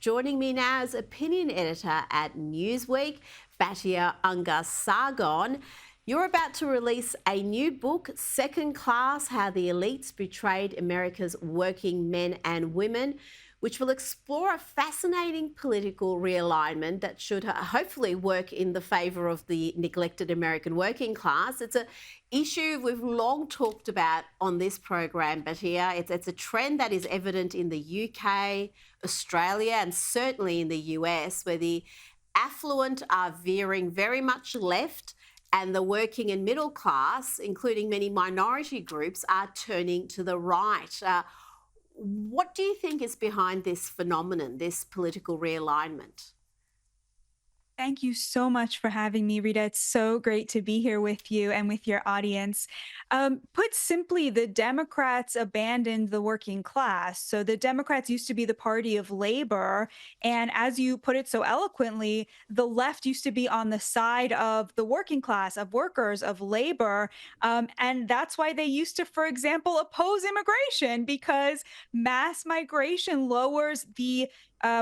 Joining me now is opinion editor at Newsweek, Batya Ungar-Sargon. You're about to release a new book, Second Class: How the Elites Betrayed America's Working Men and Women, which will explore a fascinating political realignment that should hopefully work in the favour of the neglected American working class. It's an issue we've long talked about on this program, but here it's a trend that is evident in the UK, Australia, and certainly in the US, where the affluent are veering very much left and the working and middle class, including many minority groups, are turning to the right. What do you think is behind this phenomenon, this political realignment? Thank you so much for having me, Rita. It's so great to be here with you and with your audience. Put simply, the Democrats abandoned the working class. So the Democrats used to be the party of labor. And as you put it so eloquently, the left used to be on the side of the working class, of workers, of labor. And that's why they used to, for example, oppose immigration, because mass migration lowers the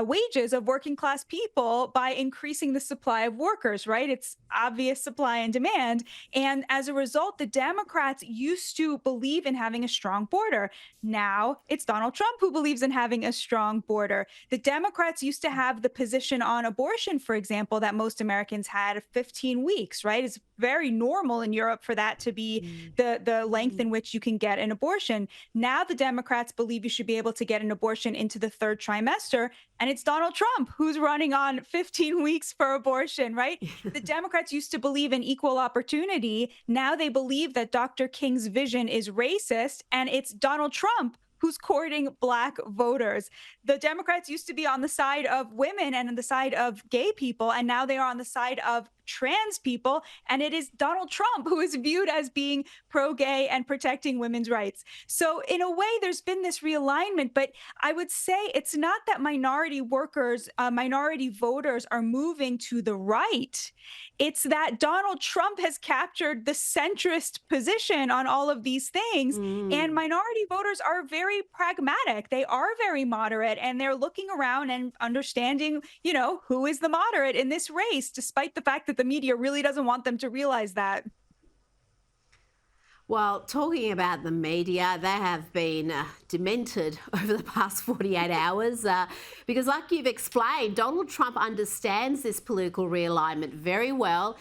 wages of working class people by increasing the supply of workers, right? It's obvious supply and demand. And as a result, the Democrats used to believe in having a strong border. Now it's Donald Trump who believes in having a strong border. The Democrats used to have the position on abortion, for example, that most Americans had 15 weeks, right? It's very normal in Europe for that to be Mm. the length Mm. in which you can get an abortion. Now the Democrats believe you should be able to get an abortion into the third trimester, and it's Donald Trump who's running on 15 weeks for abortion, right? The Democrats used to believe in equal opportunity. Now they believe that Dr. King's vision is racist, and it's Donald Trump who's courting Black voters. The Democrats used to be on the side of women and on the side of gay people, and now they are on the side of trans people. And it is Donald Trump who is viewed as being pro gay and protecting women's rights. So, in a way, there's been this realignment, but I would say it's not that minority workers, minority voters are moving to the right. It's that Donald Trump has captured the centrist position on all of these things. And Mm. minority voters are very pragmatic. They are very moderate, and they're looking around and understanding, who is the moderate in this race, despite the fact that the media really doesn't want them to realize that. Well, talking about the media, they have been demented over the past 48 hours because, like you've explained, Donald Trump understands this political realignment very well.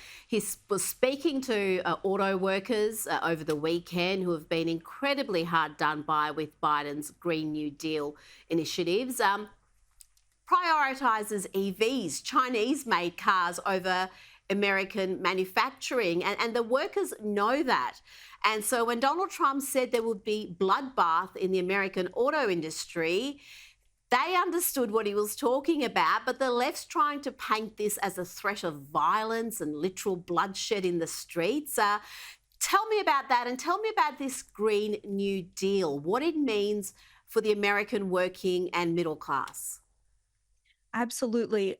Was speaking to auto workers over the weekend who have been incredibly hard done by with Biden's Green New Deal initiatives. Prioritizes EVs, Chinese made cars over American manufacturing. And the workers know that. And so when Donald Trump said there would be bloodbath in the American auto industry, they understood what he was talking about, but the left's trying to paint this as a threat of violence and literal bloodshed in the streets. Tell me about that, and tell me about this Green New Deal, what it means for the American working and middle class. Absolutely.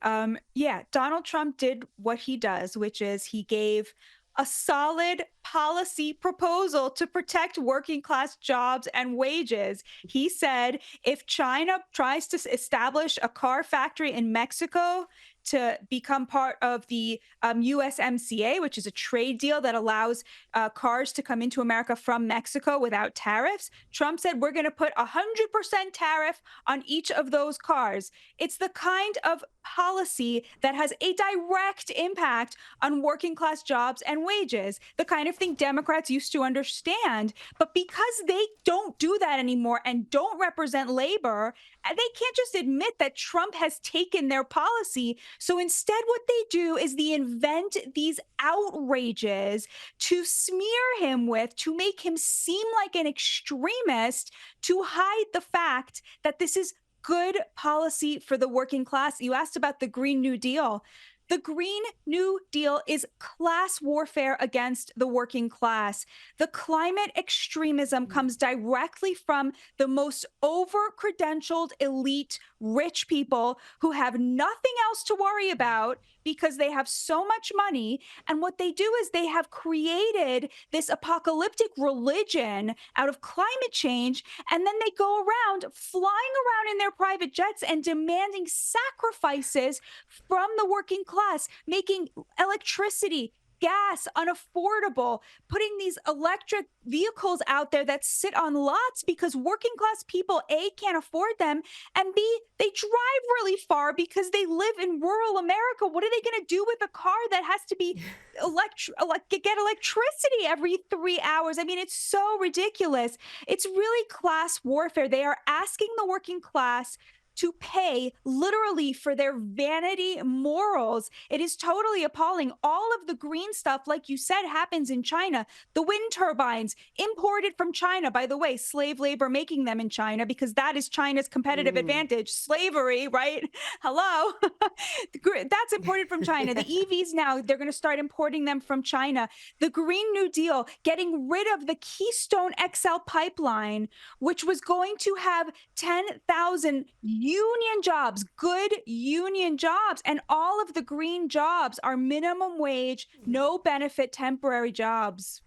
Yeah, Donald Trump did what he does, which is he gave a solid policy proposal to protect working class jobs and wages. He said if China tries to establish a car factory in Mexico to become part of the USMCA, which is a trade deal that allows cars to come into America from Mexico without tariffs, Trump said we're going to put 100% tariff on each of those cars. It's the kind of policy that has a direct impact on working class jobs and wages, the kind of thing Democrats used to understand. But because they don't do that anymore and don't represent labor, they can't just admit that Trump has taken their policy. So instead, what they do is they invent these outrages to smear him with, to make him seem like an extremist, to hide the fact that this is good policy for the working class. You asked about the Green New Deal. The Green New Deal is class warfare against the working class. The climate extremism comes directly from the most over credentialed elite rich people who have nothing else to worry about because they have so much money. And what they do is they have created this apocalyptic religion out of climate change. And then they go around flying around in their private jets and demanding sacrifices from the working class, making electricity, gas unaffordable, putting these electric vehicles out there that sit on lots because working class people, A, can't afford them, and B, they drive really far because they live in rural America. What are they going to do with a car that has to be get electricity every 3 hours? I mean, it's so ridiculous. It's really class warfare. They are asking the working class to pay literally for their vanity morals. It is totally appalling. All of the green stuff, like you said, happens in China. The wind turbines imported from China, by the way, slave labor making them in China because that is China's competitive Mm. advantage. Slavery, right? Hello. That's imported from China. The EVs now, they're going to start importing them from China. The Green New Deal, getting rid of the Keystone XL pipeline, which was going to have 10,000 union jobs, good union jobs. And all of the green jobs are minimum wage, no benefit temporary jobs.